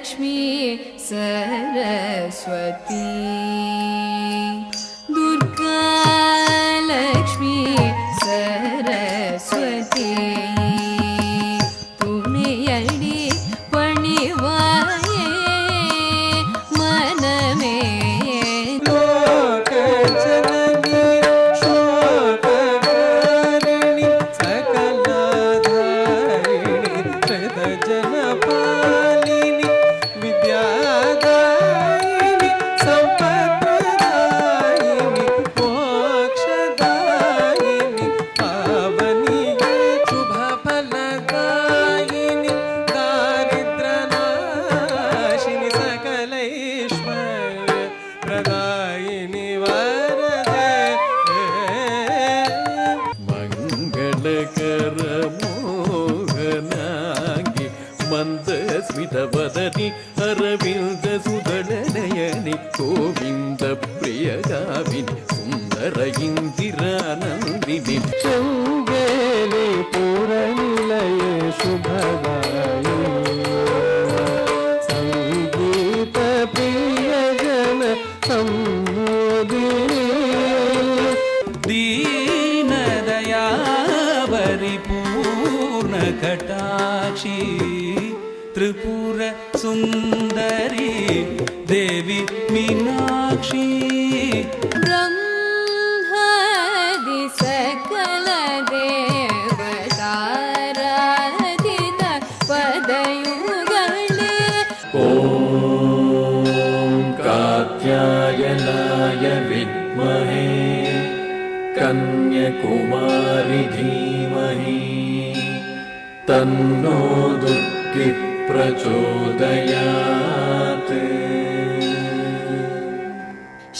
लक्ष्मी सरस्वती दुर्गा लक्ष्मी सरस्वती तुणियडि पणिवाये मनमे लोक जननी शोककारिणि सकलाधारिणि जगत जनपालिनि विद्यादायिनि संपत्प्रदायिनि मोक्षदायिनि पावनिगे शुभफलदायिनि दारिद्र्यनाशिनि सकलैश्वर्य प्रदायिनि वरदे मंगलकर मोहनांगी मंदस्मितवदनि अरविंद सुदलनयनि गोविंद प्रियगामिनि सुंदर इंदिरानंदिनि शृंगेरि पूरनिलय शुभदायिनि संगीत प्रियजन सम्मोदिनी दीनदयावरिपूर्ण कटाक्षी त्रिपुर सुंदरी देवी मीनाक्षी ब्रह्मादि सकल देवताराधित पदयुगले ॐ कात्यायनाय विद्महे कन्याकुमारी धीमहि तन्नो दुर्गी प्रचोदयात्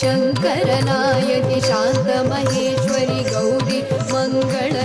शङ्करनायकि शान्तमहेश्वरि गौरी मङ्गल